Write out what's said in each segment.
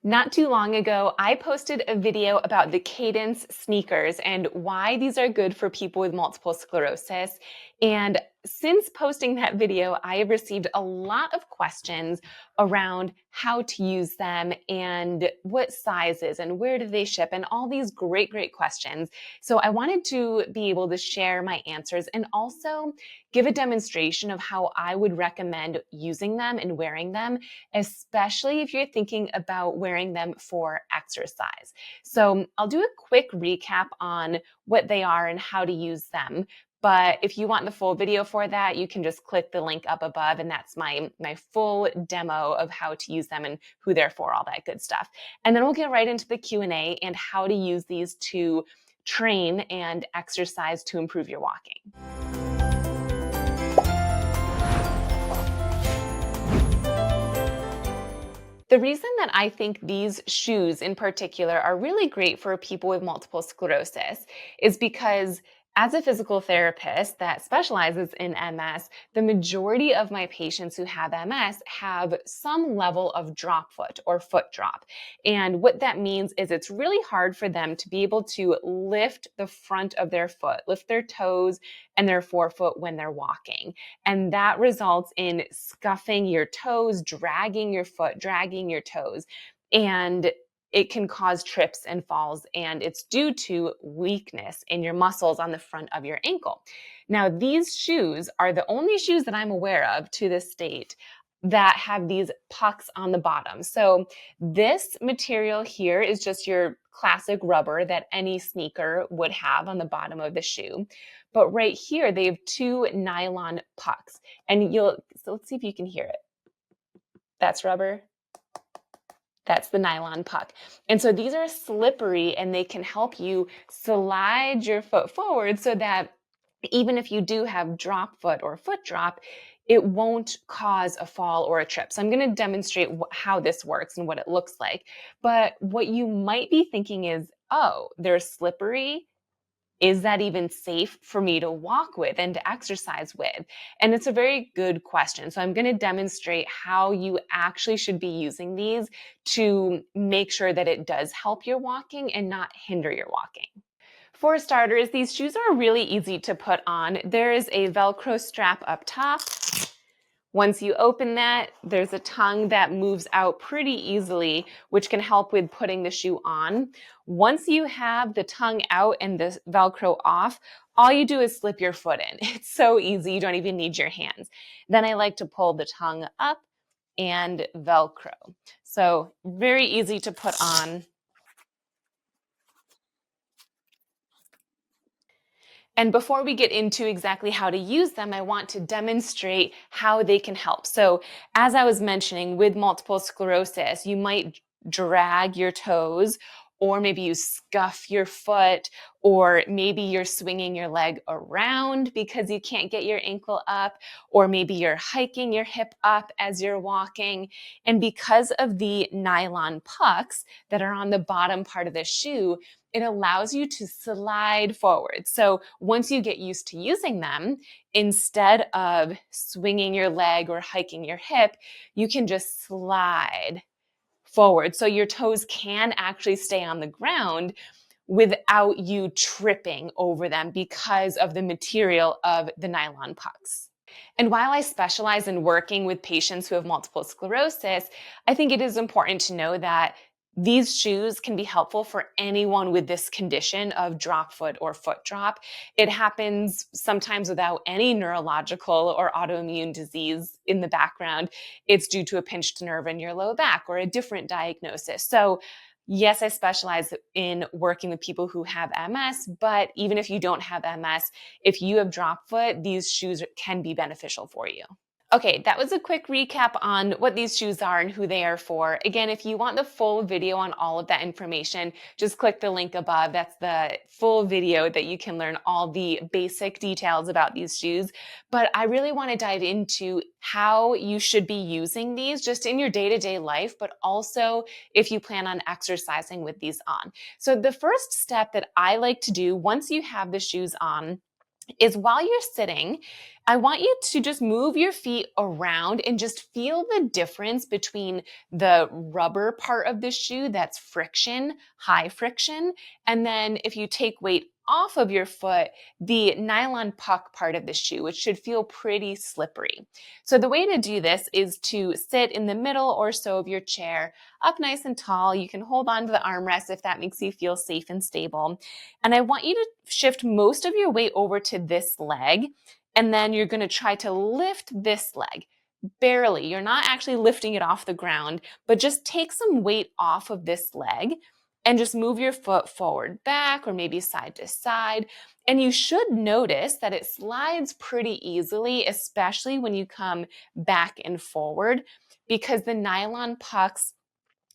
Not too long ago, I posted a video about the Cadence sneakers and why these are good for people with multiple sclerosis. And since posting that video, I have received a lot of questions around how to use them and what sizes and where do they ship and all these great questions. So I wanted to be able to share my answers and also give a demonstration of how I would recommend using them and wearing them, especially if you're thinking about wearing them for exercise. So I'll do a quick recap on what they are and how to use them. But if you want the full video for that, you can just click the link up above, and that's my full demo of how to use them and who they're for, all that good stuff. And then we'll get right into the Q&A and how to use these to train and exercise to improve your walking. The reason that I think these shoes in particular are really great for people with multiple sclerosis is because as a physical therapist that specializes in MS, the majority of my patients who have MS have some level of drop foot or foot drop. And what that means is it's really hard for them to be able to lift the front of their foot, lift their toes and their forefoot when they're walking. And that results in scuffing your toes, dragging your foot, dragging your toes. And it can cause trips and falls, and it's due to weakness in your muscles on the front of your ankle. Now, these shoes are the only shoes that I'm aware of to this date that have these pucks on the bottom. So this material here is just your classic rubber that any sneaker would have on the bottom of the shoe. But right here, they have two nylon pucks. And so let's see if you can hear it. That's rubber. That's the nylon puck. And so these are slippery and they can help you slide your foot forward so that even if you do have drop foot or foot drop, it won't cause a fall or a trip. So I'm going to demonstrate how this works and what it looks like. But what you might be thinking is, oh, they're slippery. Is that even safe for me to walk with and to exercise with? And it's a very good question. So I'm going to demonstrate how you actually should be using these to make sure that it does help your walking and not hinder your walking. For starters, these shoes are really easy to put on. There is a Velcro strap up top. Once you open that, there's a tongue that moves out pretty easily, which can help with putting the shoe on. Once you have the tongue out and the Velcro off, all you do is slip your foot in. It's so easy, you don't even need your hands. Then I like to pull the tongue up and Velcro. So very easy to put on. And before we get into exactly how to use them, I want to demonstrate how they can help. So as I was mentioning, with multiple sclerosis, you might drag your toes, or maybe you scuff your foot, or maybe you're swinging your leg around because you can't get your ankle up, or maybe you're hiking your hip up as you're walking. And because of the nylon pucks that are on the bottom part of the shoe, it allows you to slide forward. So once you get used to using them, instead of swinging your leg or hiking your hip, you can just slide forward. So your toes can actually stay on the ground without you tripping over them because of the material of the nylon pucks. And while I specialize in working with patients who have multiple sclerosis, I think it is important to know that these shoes can be helpful for anyone with this condition of drop foot or foot drop. It happens sometimes without any neurological or autoimmune disease in the background. It's due to a pinched nerve in your low back or a different diagnosis. So yes, I specialize in working with people who have MS, but even if you don't have MS, if you have drop foot, these shoes can be beneficial for you. Okay, that was a quick recap on what these shoes are and who they are for. Again, if you want the full video on all of that information, just click the link above. That's the full video that you can learn all the basic details about these shoes. But I really want to dive into how you should be using these just in your day-to-day life, but also if you plan on exercising with these on. So the first step that I like to do once you have the shoes on is while you're sitting, I want you to just move your feet around and just feel the difference between the rubber part of the shoe that's friction, high friction, and then if you take weight off of your foot, the nylon puck part of the shoe, which should feel pretty slippery. So the way to do this is to sit in the middle or so of your chair, up nice and tall. You can hold on to the armrest if that makes you feel safe and stable. And I want you to shift most of your weight over to this leg. And then you're going to try to lift this leg. Barely. You're not actually lifting it off the ground, but just take some weight off of this leg and just move your foot forward, back, or maybe side to side. And you should notice that it slides pretty easily, especially when you come back and forward, because the nylon pucks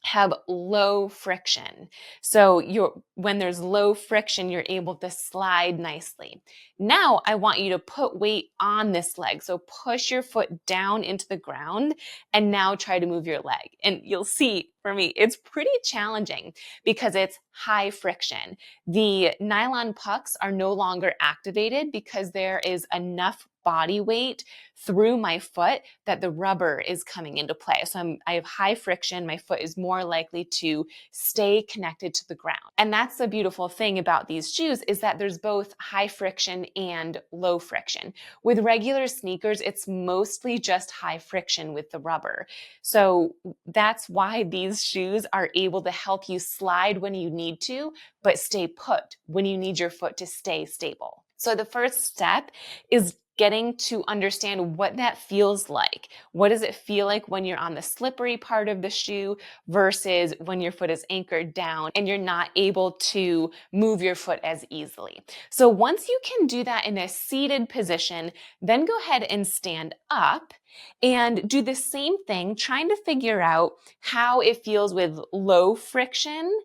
have low friction. So when there's low friction, you're able to slide nicely. Now I want you to put weight on this leg. So push your foot down into the ground and now try to move your leg. And you'll see for me, it's pretty challenging because it's high friction. The nylon pucks are no longer activated because there is enough body weight through my foot that the rubber is coming into play. So I have high friction. My foot is more likely to stay connected to the ground. And that's the beautiful thing about these shoes is that there's both high friction and low friction. With regular sneakers, it's mostly just high friction with the rubber. So that's why these shoes are able to help you slide when you need to, but stay put when you need your foot to stay stable. So the first step is getting to understand what that feels like. What does it feel like when you're on the slippery part of the shoe versus when your foot is anchored down and you're not able to move your foot as easily? So once you can do that in a seated position, then go ahead and stand up and do the same thing, trying to figure out how it feels with low friction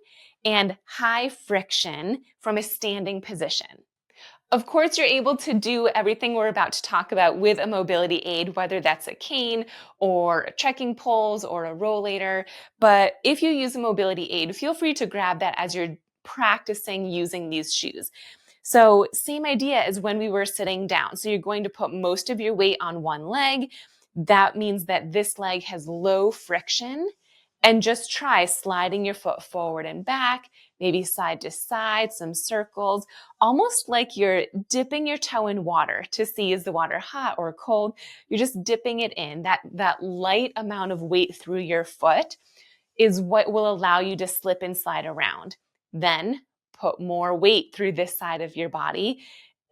and high friction from a standing position. Of course, you're able to do everything we're about to talk about with a mobility aid, whether that's a cane or trekking poles or a rollator. But if you use a mobility aid, feel free to grab that as you're practicing using these shoes. So same idea as when we were sitting down. So you're going to put most of your weight on one leg. That means that this leg has low friction. And just try sliding your foot forward and back, maybe side to side, some circles, almost like you're dipping your toe in water to see is the water hot or cold. You're just dipping it in. That light amount of weight through your foot is what will allow you to slip and slide around. Then put more weight through this side of your body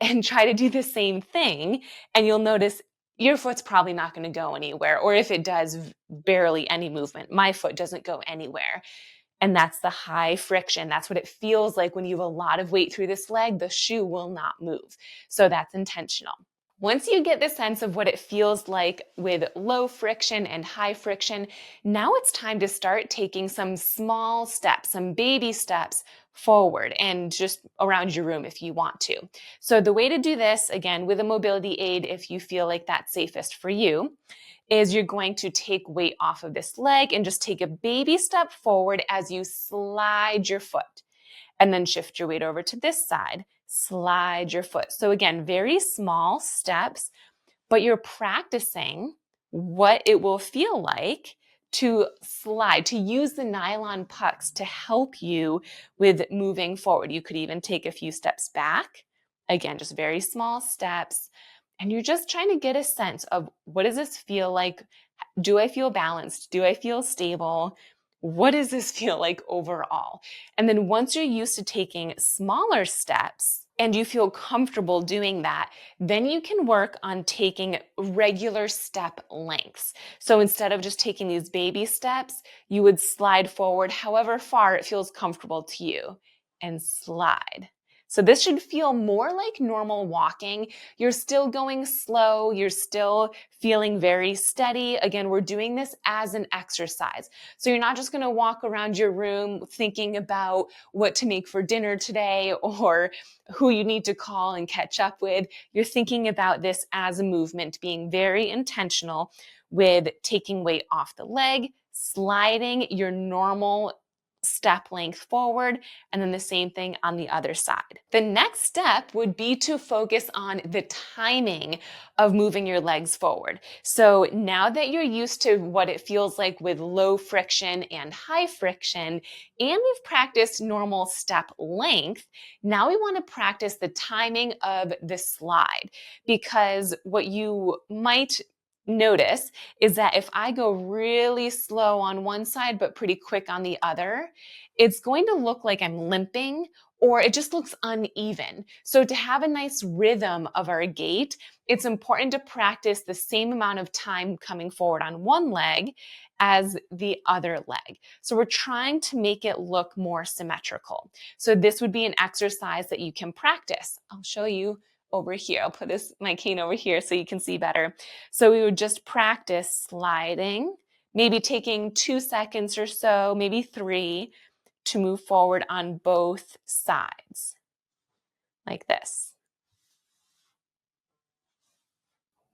and try to do the same thing. And you'll notice your foot's probably not going to go anywhere. Or if it does, barely any movement. My foot doesn't go anywhere. And that's the high friction. That's what it feels like when you have a lot of weight through this leg. The shoe will not move. So that's intentional. Once you get the sense of what it feels like with low friction and high friction, now it's time to start taking some small steps, some baby steps forward and just around your room if you want to. So the way to do this, again, with a mobility aid, if you feel like that's safest for you, is you're going to take weight off of this leg and just take a baby step forward as you slide your foot. And then shift your weight over to this side. Slide your foot. So again, very small steps, but you're practicing what it will feel like to slide, to use the nylon pucks to help you with moving forward. You could even take a few steps back. Again, just very small steps. And you're just trying to get a sense of what does this feel like? Do I feel balanced? Do I feel stable? What does this feel like overall? And then once you're used to taking smaller steps and you feel comfortable doing that, then you can work on taking regular step lengths. So instead of just taking these baby steps, you would slide forward however far it feels comfortable to you and slide. So this should feel more like normal walking. You're still going slow. You're still feeling very steady. Again, we're doing this as an exercise. So you're not just going to walk around your room thinking about what to make for dinner today or who you need to call and catch up with. You're thinking about this as a movement, being very intentional with taking weight off the leg, sliding your normal step length forward, and then the same thing on the other side. The next step would be to focus on the timing of moving your legs forward. So now that you're used to what it feels like with low friction and high friction, and we've practiced normal step length, now we want to practice the timing of the slide, because what you might notice is that if I go really slow on one side but pretty quick on the other, it's going to look like I'm limping or it just looks uneven. So to have a nice rhythm of our gait, it's important to practice the same amount of time coming forward on one leg as the other leg. So we're trying to make it look more symmetrical. So this would be an exercise that you can practice. I'll show you over here. I'll put my cane over here so you can see better. So we would just practice sliding, maybe taking 2 seconds or so, maybe 3, to move forward on both sides, like this.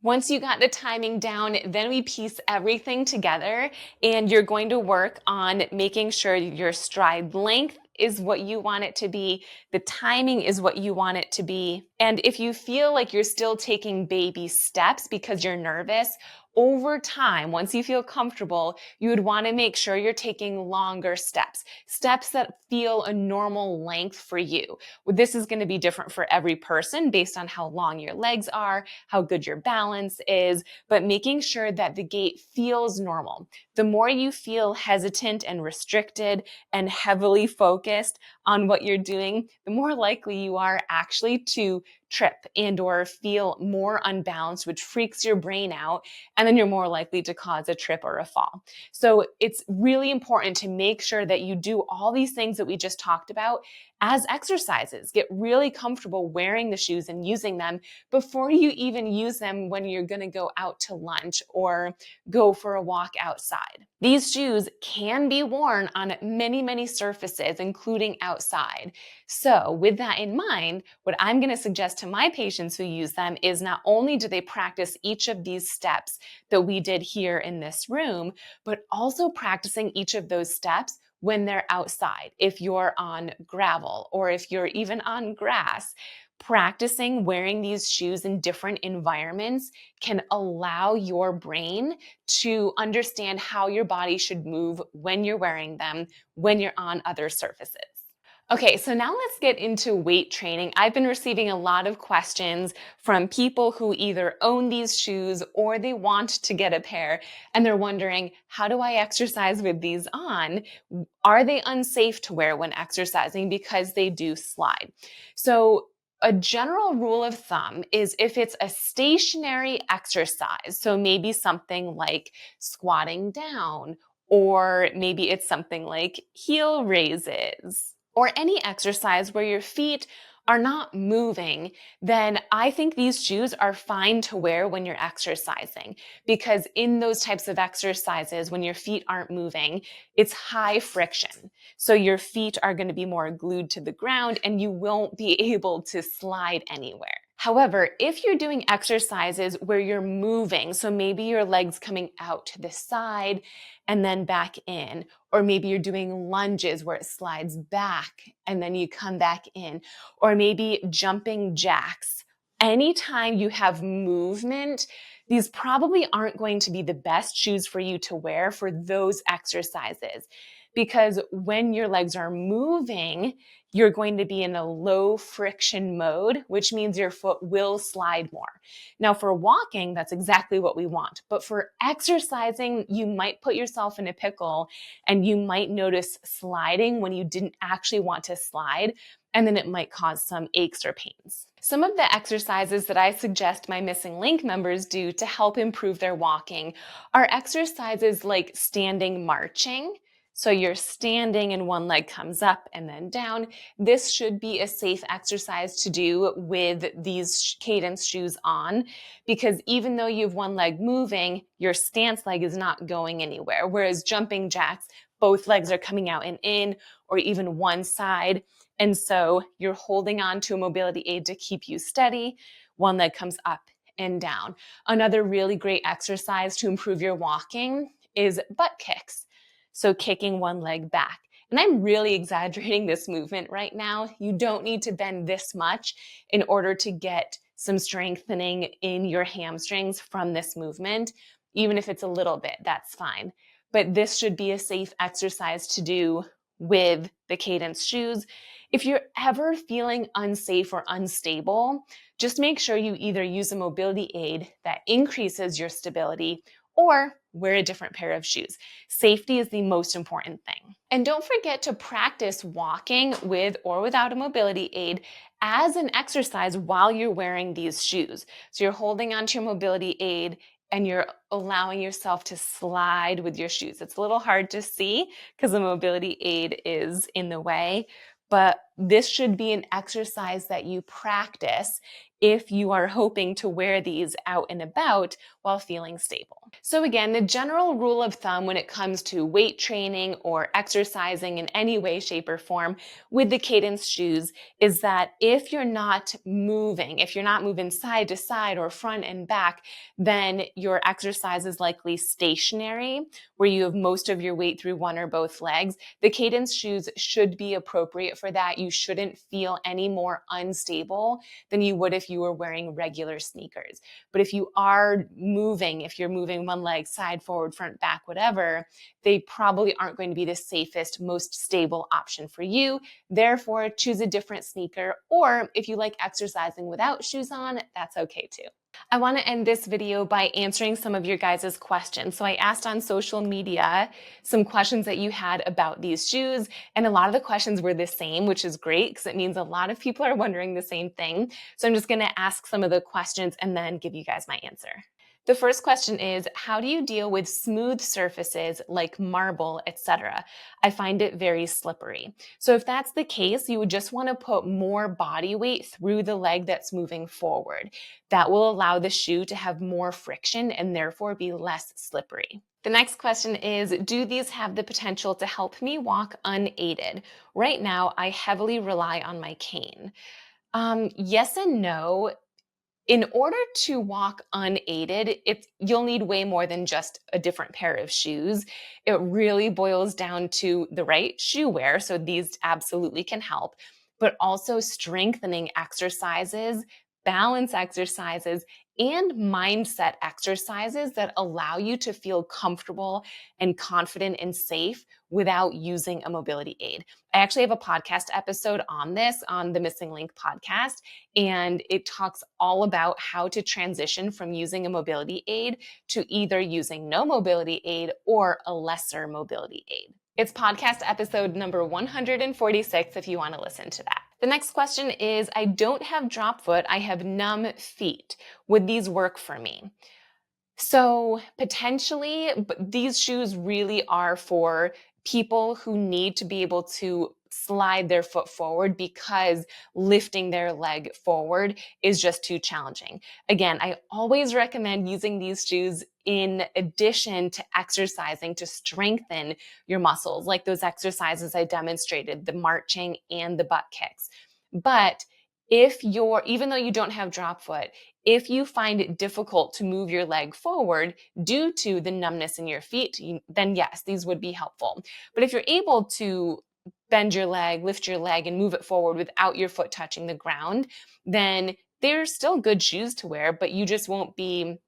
Once you got the timing down, then we piece everything together, and you're going to work on making sure your stride length is what you want it to be, the timing is what you want it to be. And if you feel like you're still taking baby steps because you're nervous, over time, once you feel comfortable, you would want to make sure you're taking longer steps, steps that feel a normal length for you. This is going to be different for every person based on how long your legs are, how good your balance is, but making sure that the gait feels normal. The more you feel hesitant and restricted and heavily focused on what you're doing, the more likely you are actually to trip and or feel more unbalanced, which freaks your brain out, and then you're more likely to cause a trip or a fall. So it's really important to make sure that you do all these things that we just talked about as exercises. Get really comfortable wearing the shoes and using them before you even use them when you're going to go out to lunch or go for a walk outside. These shoes can be worn on many, many surfaces, including outside. So with that in mind, what I'm going to suggest to my patients who use them is not only do they practice each of these steps that we did here in this room, but also practicing each of those steps when they're outside. If you're on gravel or if you're even on grass, practicing wearing these shoes in different environments can allow your brain to understand how your body should move when you're wearing them, when you're on other surfaces. Okay, so now let's get into weight training. I've been receiving a lot of questions from people who either own these shoes or they want to get a pair, and they're wondering, how do I exercise with these on? Are they unsafe to wear when exercising because they do slide? So a general rule of thumb is if it's a stationary exercise, so maybe something like squatting down, or maybe it's something like heel raises, or any exercise where your feet are not moving, then I think these shoes are fine to wear when you're exercising. Because in those types of exercises, when your feet aren't moving, it's high friction. So your feet are going to be more glued to the ground and you won't be able to slide anywhere. However, if you're doing exercises where you're moving, so maybe your legs coming out to the side and then back in, or maybe you're doing lunges where it slides back and then you come back in, or maybe jumping jacks. Anytime you have movement, these probably aren't going to be the best shoes for you to wear for those exercises. Because when your legs are moving, you're going to be in a low friction mode, which means your foot will slide more. Now, for walking, that's exactly what we want. But for exercising, you might put yourself in a pickle and you might notice sliding when you didn't actually want to slide, and then it might cause some aches or pains. Some of the exercises that I suggest my Missing Link members do to help improve their walking are exercises like standing marching. So you're standing and one leg comes up and then down. This should be a safe exercise to do with these Cadence shoes on, because even though you have one leg moving, your stance leg is not going anywhere. Whereas jumping jacks, both legs are coming out and in, or even one side. And so you're holding on to a mobility aid to keep you steady. One leg comes up and down. Another really great exercise to improve your walking is butt kicks. So kicking one leg back. And I'm really exaggerating this movement right now. You don't need to bend this much in order to get some strengthening in your hamstrings from this movement. Even if it's a little bit, that's fine. But this should be a safe exercise to do with the Cadence shoes. If you're ever feeling unsafe or unstable, just make sure you either use a mobility aid that increases your stability or wear a different pair of shoes. Safety is the most important thing. And don't forget to practice walking with or without a mobility aid as an exercise while you're wearing these shoes. So you're holding onto your mobility aid and you're allowing yourself to slide with your shoes. It's a little hard to see because the mobility aid is in the way, but this should be an exercise that you practice if you are hoping to wear these out and about while feeling stable. So again, the general rule of thumb when it comes to weight training or exercising in any way, shape, or form with the Cadence shoes is that if you're not moving side to side or front and back, then your exercise is likely stationary, where you have most of your weight through one or both legs. The Cadence shoes should be appropriate for that. You shouldn't feel any more unstable than you would if you were wearing regular sneakers. But if you are moving, if you're moving one leg side, forward, front, back, whatever, they probably aren't going to be the safest, most stable option for you. Therefore, choose a different sneaker, or if you like exercising without shoes on, that's okay too. I want to end this video by answering some of your guys' questions. So I asked on social media some questions that you had about these shoes, and a lot of the questions were the same, which is great because it means a lot of people are wondering the same thing. So I'm just going to ask some of the questions and then give you guys my answer. The first question is, how do you deal with smooth surfaces like marble, etc.? I find it very slippery. So if that's the case, you would just want to put more body weight through the leg that's moving forward. That will allow the shoe to have more friction and therefore be less slippery. The next question is, do these have the potential to help me walk unaided? Right now, I heavily rely on my cane. Yes and no. In order to walk unaided, you'll need way more than just a different pair of shoes. It really boils down to the right shoe wear, so these absolutely can help, but also strengthening exercises, balance exercises, and mindset exercises that allow you to feel comfortable and confident and safe without using a mobility aid. I actually have a podcast episode on this on the Missing Link podcast, and it talks all about how to transition from using a mobility aid to either using no mobility aid or a lesser mobility aid. It's podcast episode number 146 if you want to listen to that. The next question is, I don't have drop foot, I have numb feet. Would these work for me? So potentially, but these shoes really are for people who need to be able to slide their foot forward because lifting their leg forward is just too challenging. Again, I always recommend using these shoes in addition to exercising to strengthen your muscles, like those exercises I demonstrated, the marching and the butt kicks. But even though you don't have drop foot, if you find it difficult to move your leg forward due to the numbness in your feet, then yes, these would be helpful. But if you're able to bend your leg, lift your leg, and move it forward without your foot touching the ground, then they're still good shoes to wear, but you just won't be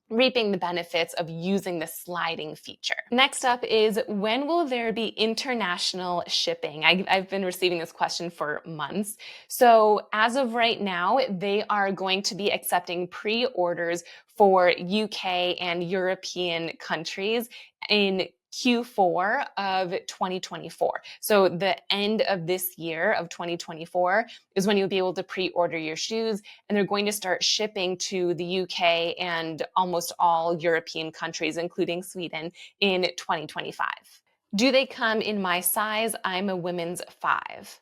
reaping the benefits of using the sliding feature. Next up is, when will there be international shipping? I've been receiving this question for months. So as of right now, they are going to be accepting pre-orders for UK and European countries in Q4 of 2024. So the end of this year of 2024 is when you'll be able to pre-order your shoes, and they're going to start shipping to the UK and almost all European countries, including Sweden, in 2025. Do they come in my size? I'm a women's 5.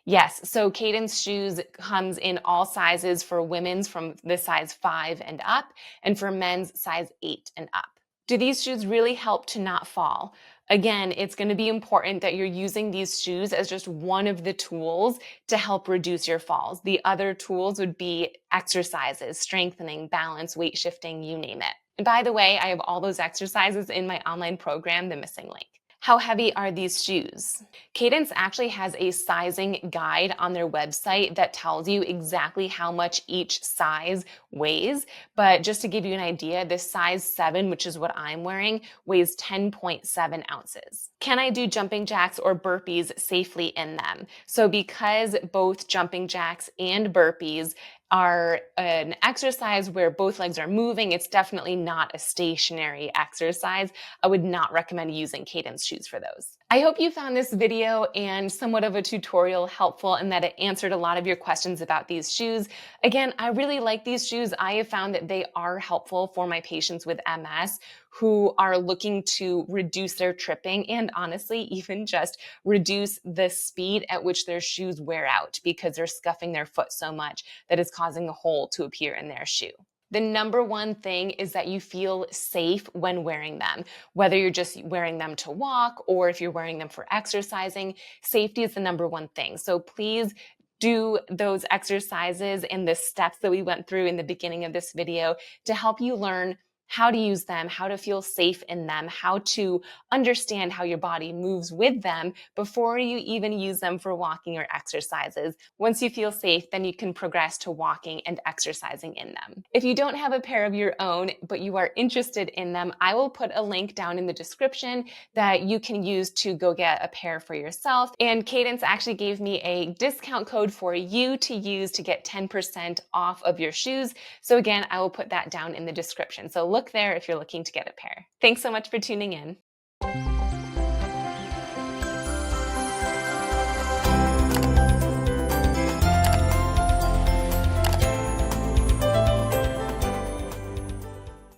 Yes, so Cadence shoes comes in all sizes for women's from the size 5 and up, and for men's size 8 and up. Do these shoes really help to not fall? Again, it's going to be important that you're using these shoes as just one of the tools to help reduce your falls. The other tools would be exercises, strengthening, balance, weight shifting, you name it. And by the way, I have all those exercises in my online program, The Missing Link. How heavy are these shoes? Cadence actually has a sizing guide on their website that tells you exactly how much each size weighs. But just to give you an idea, this size 7, which is what I'm wearing, weighs 10.7 ounces. Can I do jumping jacks or burpees safely in them? So, because both jumping jacks and burpees are an exercise where both legs are moving, it's definitely not a stationary exercise. I would not recommend using Cadence shoes for those. I hope you found this video and somewhat of a tutorial helpful and that it answered a lot of your questions about these shoes. Again, I really like these shoes. I have found that they are helpful for my patients with MS who are looking to reduce their tripping and honestly, even just reduce the speed at which their shoes wear out because they're scuffing their foot so much that it's causing a hole to appear in their shoe. The number one thing is that you feel safe when wearing them. Whether you're just wearing them to walk or if you're wearing them for exercising, safety is the number one thing. So please do those exercises and the steps that we went through in the beginning of this video to help you learn how to use them, how to feel safe in them, how to understand how your body moves with them before you even use them for walking or exercises. Once you feel safe, then you can progress to walking and exercising in them. If you don't have a pair of your own, but you are interested in them, I will put a link down in the description that you can use to go get a pair for yourself. And Cadence actually gave me a discount code for you to use to get 10% off of your shoes. So again, I will put that down in the description. So look there if you're looking to get a pair. Thanks so much for tuning in.